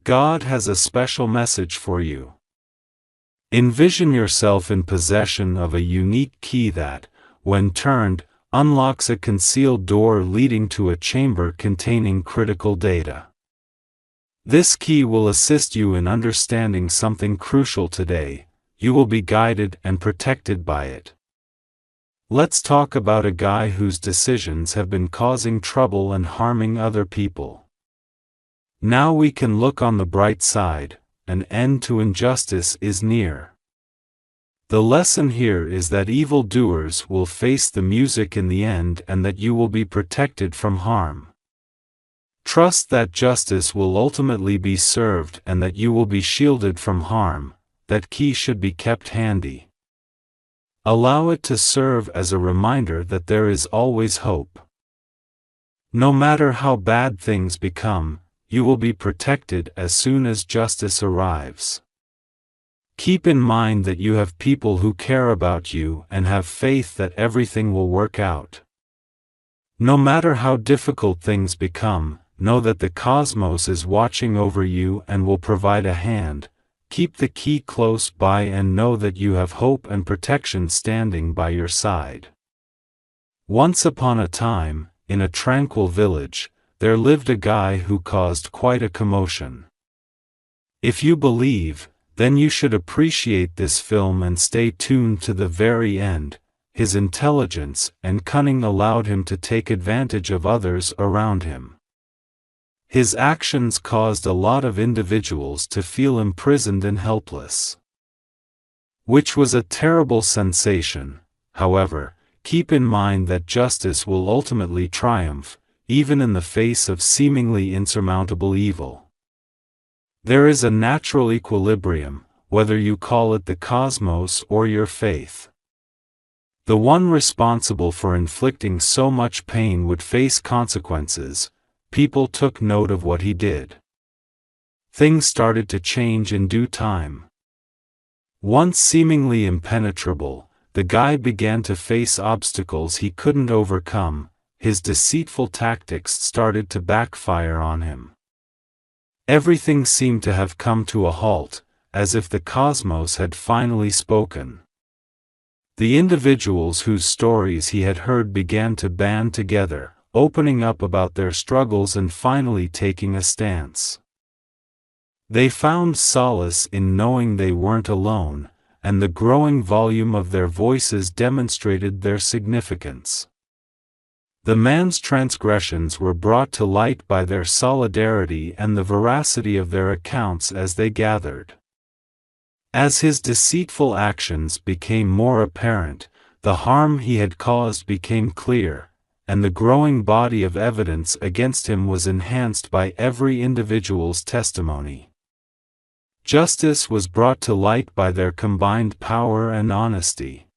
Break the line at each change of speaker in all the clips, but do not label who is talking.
God has a special message for you. Envision yourself in possession of a unique key that, when turned, unlocks a concealed door leading to a chamber containing critical data. This key will assist you in understanding something crucial today. You will be guided and protected by it. Let's talk about a guy whose decisions have been causing trouble and harming other people. Now we can look on the bright side. An end to injustice is near. The lesson here is that evildoers will face the music in the end and that you will be protected from harm. Trust that justice will ultimately be served and that you will be shielded from harm. That key should be kept handy. Allow it to serve as a reminder that there is always hope. No matter how bad things become, you will be protected as soon as justice arrives. Keep in mind that you have people who care about you and have faith that everything will work out. No matter how difficult things become, know that the cosmos is watching over you and will provide a hand. Keep the key close by and know that you have hope and protection standing by your side. Once upon a time, in a tranquil village, there lived a guy who caused quite a commotion. If you believe, then you should appreciate this film and stay tuned to the very end. His intelligence and cunning allowed him to take advantage of others around him. His actions caused a lot of individuals to feel imprisoned and helpless, which was a terrible sensation. However, keep in mind that justice will ultimately triumph, even in the face of seemingly insurmountable evil. There is a natural equilibrium, whether you call it the cosmos or your faith. The one responsible for inflicting so much pain would face consequences. People took note of what he did. Things started to change in due time. Once seemingly impenetrable, the guy began to face obstacles he couldn't overcome. His deceitful tactics started to backfire on him. Everything seemed to have come to a halt, as if the cosmos had finally spoken. The individuals whose stories he had heard began to band together, opening up about their struggles and finally taking a stance. They found solace in knowing they weren't alone, and the growing volume of their voices demonstrated their significance. The man's transgressions were brought to light by their solidarity and the veracity of their accounts as they gathered. As his deceitful actions became more apparent, the harm he had caused became clear, and the growing body of evidence against him was enhanced by every individual's testimony. Justice was brought to light by their combined power and honesty.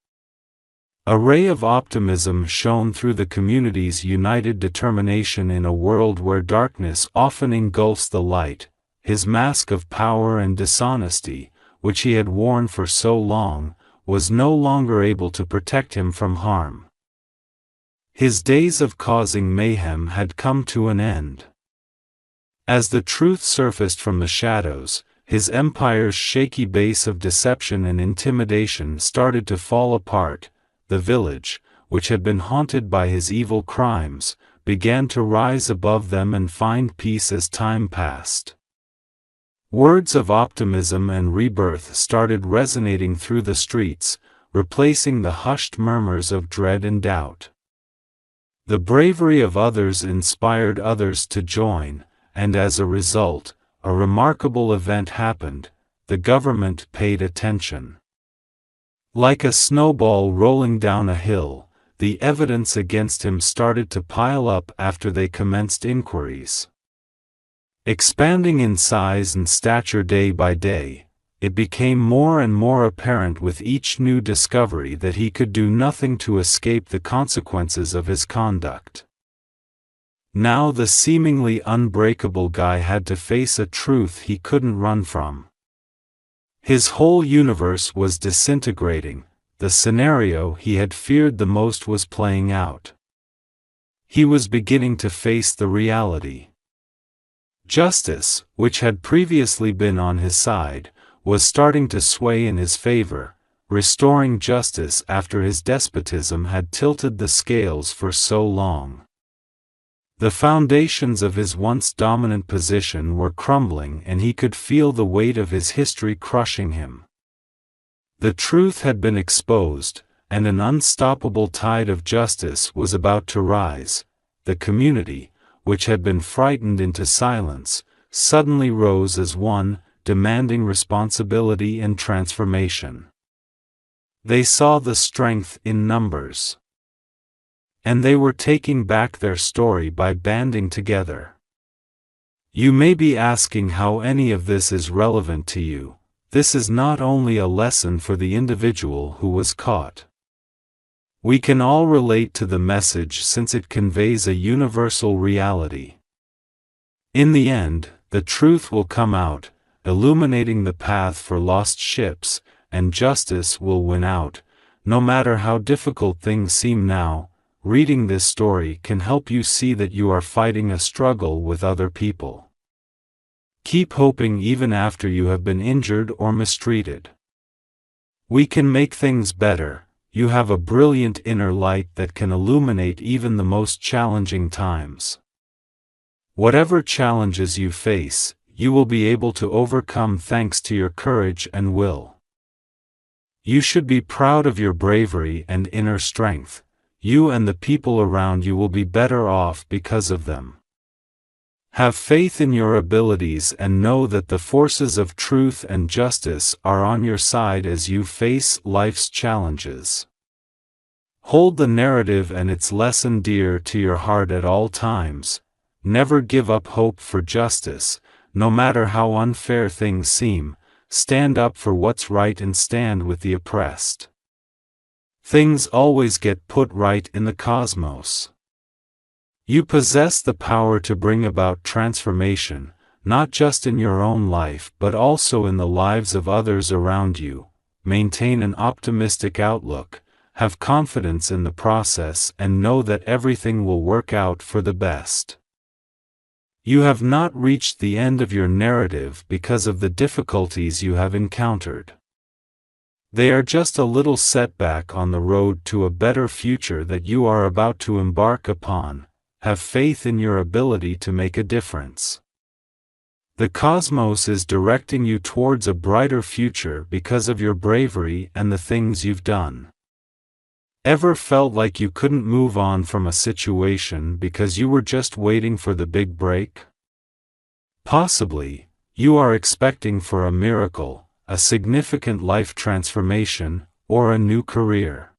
A ray of optimism shone through the community's united determination in a world where darkness often engulfs the light. His mask of power and dishonesty, which he had worn for so long, was no longer able to protect him from harm. His days of causing mayhem had come to an end. As the truth surfaced from the shadows, his empire's shaky base of deception and intimidation started to fall apart. The village, which had been haunted by his evil crimes, began to rise above them and find peace as time passed. Words of optimism and rebirth started resonating through the streets, replacing the hushed murmurs of dread and doubt. The bravery of others inspired others to join, and as a result, a remarkable event happened. The government paid attention. Like a snowball rolling down a hill, the evidence against him started to pile up after they commenced inquiries. Expanding in size and stature day by day, it became more and more apparent with each new discovery that he could do nothing to escape the consequences of his conduct. Now the seemingly unbreakable guy had to face a truth he couldn't run from. His whole universe was disintegrating. The scenario he had feared the most was playing out. He was beginning to face the reality. Justice, which had previously been on his side, was starting to sway in his favor, restoring justice after his despotism had tilted the scales for so long. The foundations of his once dominant position were crumbling and he could feel the weight of his history crushing him. The truth had been exposed, and an unstoppable tide of justice was about to rise. The community, which had been frightened into silence, suddenly rose as one, demanding responsibility and transformation. They saw the strength in numbers. And they were taking back their story by banding together. You may be asking how any of this is relevant to you. This is not only a lesson for the individual who was caught. We can all relate to the message since it conveys a universal reality. In the end, the truth will come out, illuminating the path for lost ships, and justice will win out, no matter how difficult things seem now. Reading this story can help you see that you are fighting a struggle with other people. Keep hoping even after you have been injured or mistreated. We can make things better. You have a brilliant inner light that can illuminate even the most challenging times. Whatever challenges you face, you will be able to overcome thanks to your courage and will. You should be proud of your bravery and inner strength. You and the people around you will be better off because of them. Have faith in your abilities and know that the forces of truth and justice are on your side as you face life's challenges. Hold the narrative and its lesson dear to your heart at all times. Never give up hope for justice, no matter how unfair things seem. Stand up for what's right and stand with the oppressed. Things always get put right in the cosmos. You possess the power to bring about transformation, not just in your own life but also in the lives of others around you. Maintain an optimistic outlook, have confidence in the process and know that everything will work out for the best. You have not reached the end of your narrative because of the difficulties you have encountered. They are just a little setback on the road to a better future that you are about to embark upon. Have faith in your ability to make a difference. The cosmos is directing you towards a brighter future because of your bravery and the things you've done. Ever felt like you couldn't move on from a situation because you were just waiting for the big break? Possibly, you are expecting for a miracle, a significant life transformation, or a new career.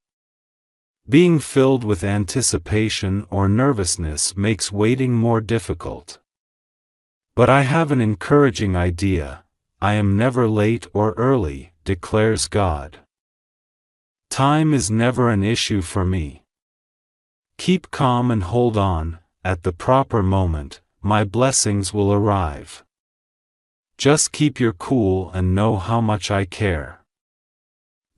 Being filled with anticipation or nervousness makes waiting more difficult. But I have an encouraging idea. I am never late or early, declares God. Time is never an issue for me. Keep calm and hold on. At the proper moment, my blessings will arrive. Just keep your cool and know how much I care.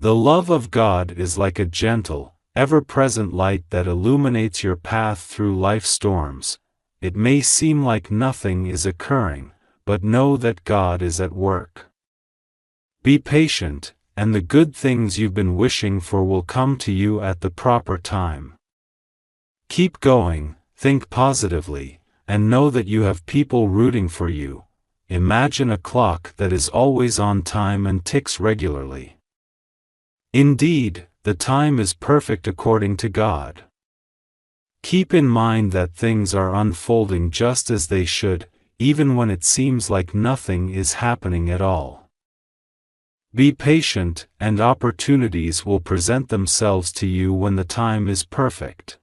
The love of God is like a gentle, ever-present light that illuminates your path through life's storms. It may seem like nothing is occurring, but know that God is at work. Be patient, and the good things you've been wishing for will come to you at the proper time. Keep going, think positively, and know that you have people rooting for you. Imagine a clock that is always on time and ticks regularly. Indeed, the time is perfect according to God. Keep in mind that things are unfolding just as they should, even when it seems like nothing is happening at all. Be patient, and opportunities will present themselves to you when the time is perfect.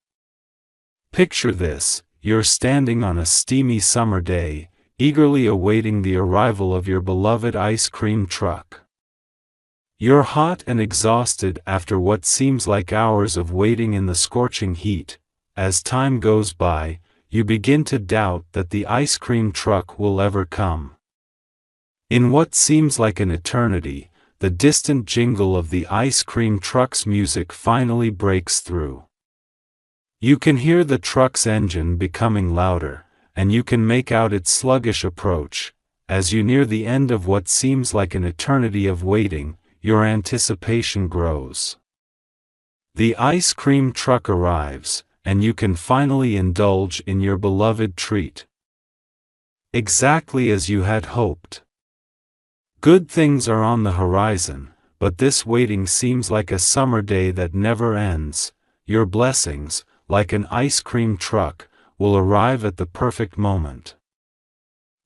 Picture this: you're standing on a steamy summer day, eagerly awaiting the arrival of your beloved ice cream truck. You're hot and exhausted after what seems like hours of waiting in the scorching heat. As time goes by, you begin to doubt that the ice cream truck will ever come. In what seems like an eternity, the distant jingle of the ice cream truck's music finally breaks through. You can hear the truck's engine becoming louder, and you can make out its sluggish approach. As you near the end of what seems like an eternity of waiting, your anticipation grows. The ice cream truck arrives, and you can finally indulge in your beloved treat. Exactly as you had hoped. Good things are on the horizon, but this waiting seems like a summer day that never ends. Your blessings, like an ice cream truck, will arrive at the perfect moment.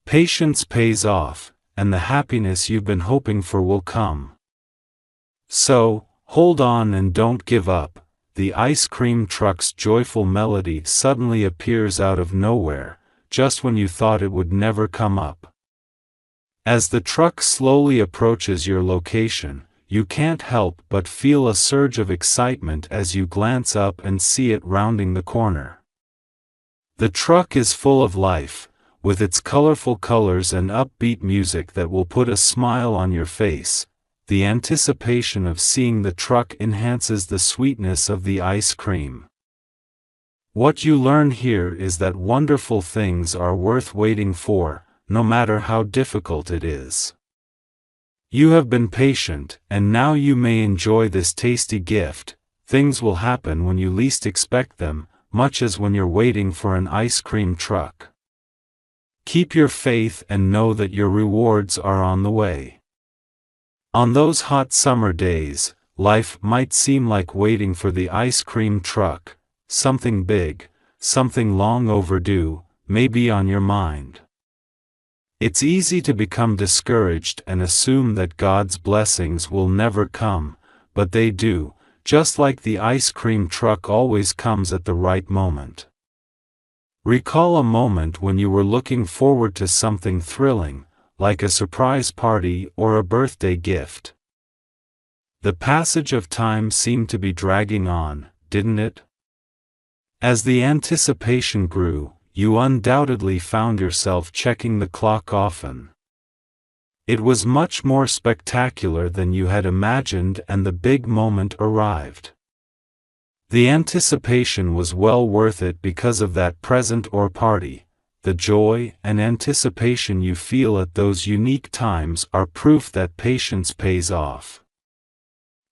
Patience pays off, and the happiness you've been hoping for will come. So, hold on and don't give up. The ice cream truck's joyful melody suddenly appears out of nowhere, just when you thought it would never come up. As the truck slowly approaches your location, you can't help but feel a surge of excitement as you glance up and see it rounding the corner. The truck is full of life, with its colorful colors and upbeat music that will put a smile on your face. The anticipation of seeing the truck enhances the sweetness of the ice cream. What you learn here is that wonderful things are worth waiting for, no matter how difficult it is. You have been patient, and now you may enjoy this tasty gift. Things will happen when you least expect them, much as when you're waiting for an ice cream truck. Keep your faith and know that your rewards are on the way. On those hot summer days, life might seem like waiting for the ice cream truck. Something big, something long overdue, may be on your mind. It's easy to become discouraged and assume that God's blessings will never come, but they do, just like the ice cream truck always comes at the right moment. Recall a moment when you were looking forward to something thrilling, like a surprise party or a birthday gift. The passage of time seemed to be dragging on, didn't it? As the anticipation grew, you undoubtedly found yourself checking the clock often. It was much more spectacular than you had imagined, and the big moment arrived. The anticipation was well worth it because of that present or party. The joy and anticipation you feel at those unique times are proof that patience pays off.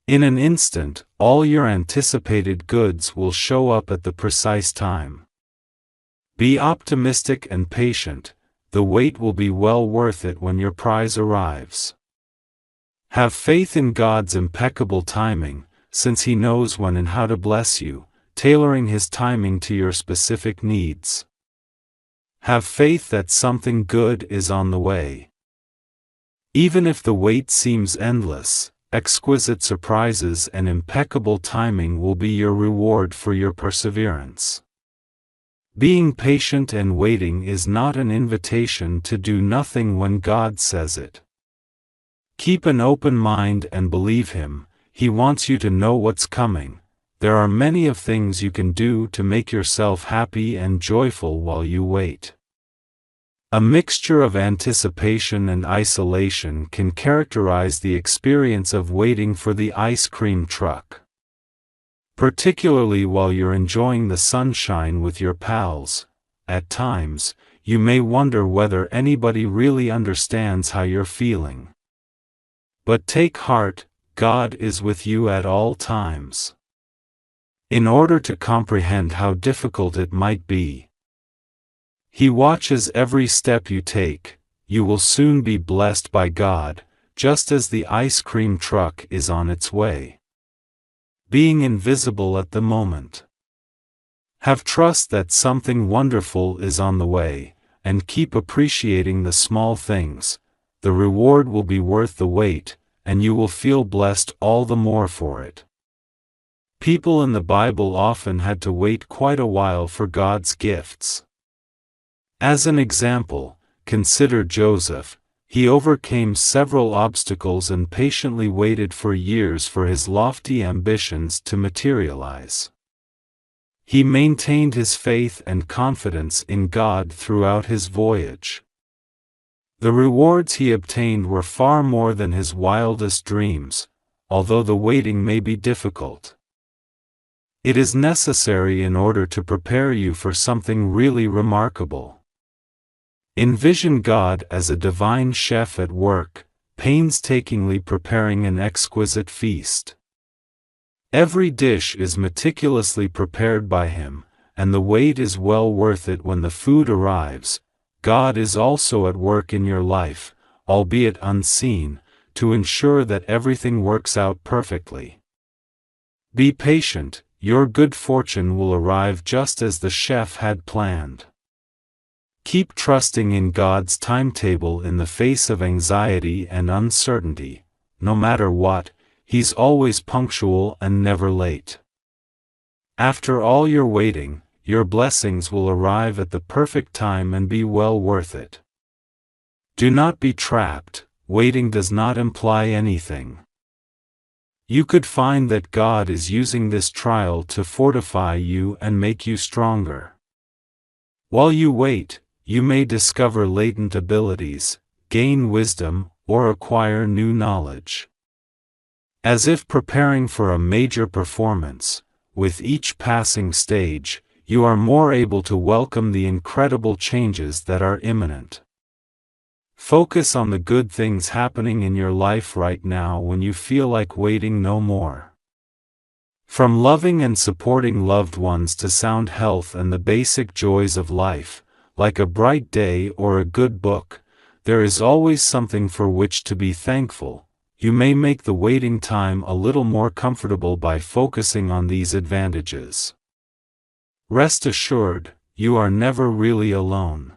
In an instant, all your anticipated goods will show up at the precise time. Be optimistic and patient. The wait will be well worth it when your prize arrives. Have faith in God's impeccable timing, since He knows when and how to bless you, tailoring His timing to your specific needs. Have faith that something good is on the way. Even if the wait seems endless, exquisite surprises and impeccable timing will be your reward for your perseverance. Being patient and waiting is not an invitation to do nothing when God says it. Keep an open mind and believe Him. He wants you to know what's coming. There are many of things you can do to make yourself happy and joyful while you wait. A mixture of anticipation and isolation can characterize the experience of waiting for the ice cream truck. Particularly while you're enjoying the sunshine with your pals, at times, you may wonder whether anybody really understands how you're feeling. But take heart, God is with you at all times. In order to comprehend how difficult it might be, He watches every step you take. You will soon be blessed by God, just as the ice cream truck is on its way. Being invisible at the moment. Have trust that something wonderful is on the way, and keep appreciating the small things. The reward will be worth the wait, and you will feel blessed all the more for it. People in the Bible often had to wait quite a while for God's gifts. As an example, consider Joseph. He overcame several obstacles and patiently waited for years for his lofty ambitions to materialize. He maintained his faith and confidence in God throughout his voyage. The rewards he obtained were far more than his wildest dreams, although the waiting may be difficult. It is necessary in order to prepare you for something really remarkable. Envision God as a divine chef at work, painstakingly preparing an exquisite feast. Every dish is meticulously prepared by Him, and the wait is well worth it when the food arrives. God is also at work in your life, albeit unseen, to ensure that everything works out perfectly. Be patient, your good fortune will arrive just as the chef had planned. Keep trusting in God's timetable in the face of anxiety and uncertainty. No matter what, He's always punctual and never late. After all your waiting, your blessings will arrive at the perfect time and be well worth it. Do not be trapped. Waiting does not imply anything. You could find that God is using this trial to fortify you and make you stronger. While you wait, you may discover latent abilities, gain wisdom, or acquire new knowledge. As if preparing for a major performance, with each passing stage, you are more able to welcome the incredible changes that are imminent. Focus on the good things happening in your life right now when you feel like waiting no more. From loving and supporting loved ones to sound health and the basic joys of life, like a bright day or a good book, there is always something for which to be thankful. You may make the waiting time a little more comfortable by focusing on these advantages. Rest assured, you are never really alone.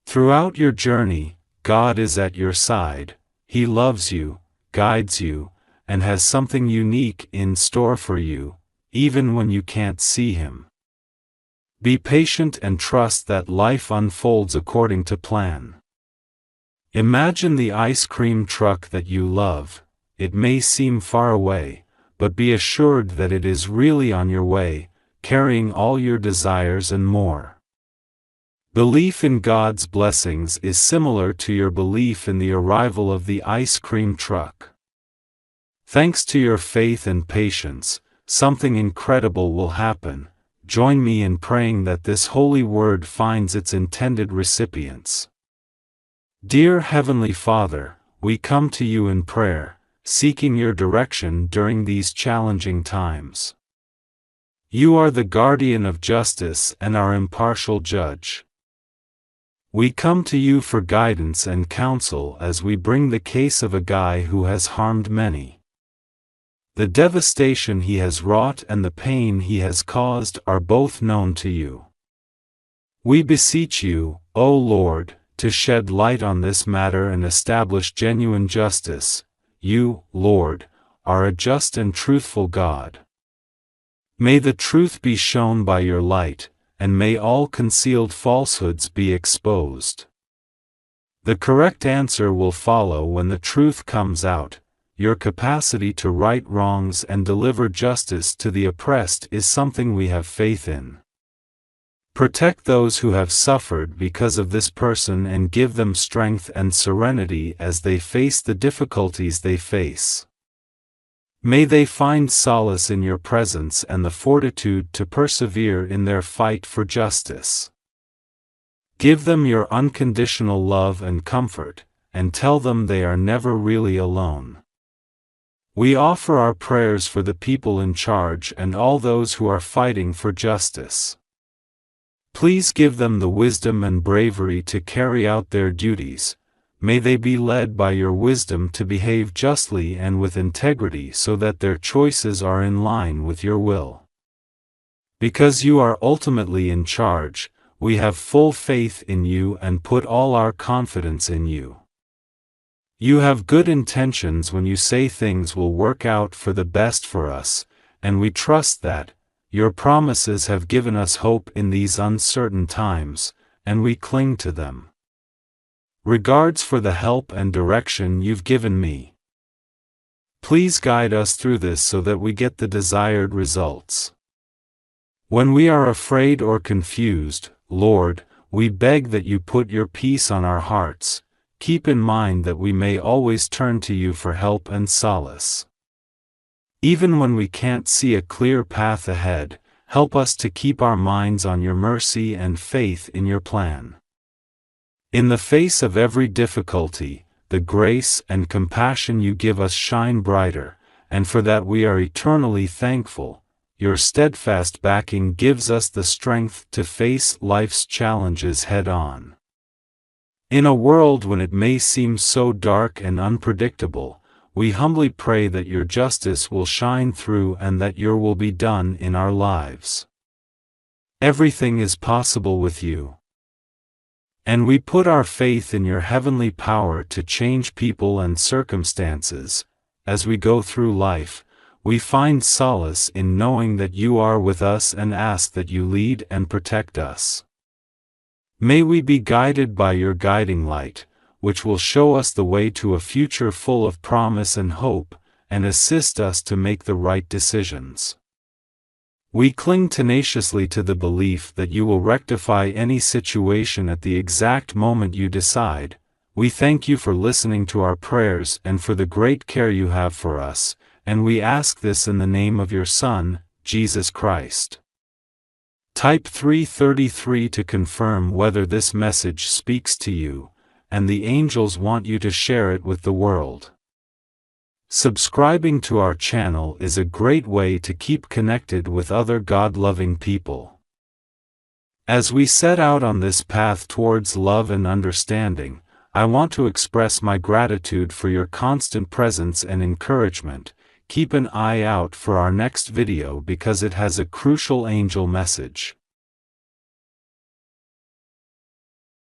Throughout your journey, God is at your side. He loves you, guides you, and has something unique in store for you, even when you can't see Him. Be patient and trust that life unfolds according to plan. Imagine the ice cream truck that you love. It may seem far away, but be assured that it is really on your way, carrying all your desires and more. Belief in God's blessings is similar to your belief in the arrival of the ice cream truck. Thanks to your faith and patience, something incredible will happen. Join me in praying that this holy word finds its intended recipients. Dear Heavenly Father, we come to you in prayer, seeking your direction during these challenging times. You are the guardian of justice and our impartial judge. We come to you for guidance and counsel as we bring the case of a guy who has harmed many. The devastation he has wrought and the pain he has caused are both known to you. We beseech you, O Lord, to shed light on this matter and establish genuine justice. You, Lord, are a just and truthful God. May the truth be shown by your light, and may all concealed falsehoods be exposed. The correct answer will follow when the truth comes out. Your capacity to right wrongs and deliver justice to the oppressed is something we have faith in. Protect those who have suffered because of this person and give them strength and serenity as they face the difficulties they face. May they find solace in your presence and the fortitude to persevere in their fight for justice. Give them your unconditional love and comfort, and tell them they are never really alone. We offer our prayers for the people in charge and all those who are fighting for justice. Please give them the wisdom and bravery to carry out their duties. May they be led by your wisdom to behave justly and with integrity so that their choices are in line with your will. Because you are ultimately in charge, we have full faith in you and put all our confidence in you. You have good intentions when you say things will work out for the best for us, and we trust that. Your promises have given us hope in these uncertain times, and we cling to them. Regards for the help and direction you've given me. Please guide us through this so that we get the desired results. When we are afraid or confused, Lord, we beg that you put your peace on our hearts. Keep in mind that we may always turn to you for help and solace. Even when we can't see a clear path ahead, help us to keep our minds on your mercy and faith in your plan. In the face of every difficulty, the grace and compassion you give us shine brighter, and for that we are eternally thankful. Your steadfast backing gives us the strength to face life's challenges head-on. In a world when it may seem so dark and unpredictable, we humbly pray that your justice will shine through and that your will be done in our lives. Everything is possible with you. And we put our faith in your heavenly power to change people and circumstances. As we go through life, we find solace in knowing that you are with us and ask that you lead and protect us. May we be guided by your guiding light, which will show us the way to a future full of promise and hope, and assist us to make the right decisions. We cling tenaciously to the belief that you will rectify any situation at the exact moment you decide. We thank you for listening to our prayers and for the great care you have for us, and we ask this in the name of your Son, Jesus Christ. Type 333 to confirm whether this message speaks to you, and the angels want you to share it with the world. Subscribing to our channel is a great way to keep connected with other God-loving people. As we set out on this path towards love and understanding, I want to express my gratitude for your constant presence and encouragement. Keep an eye out for our next video because it has a crucial angel message.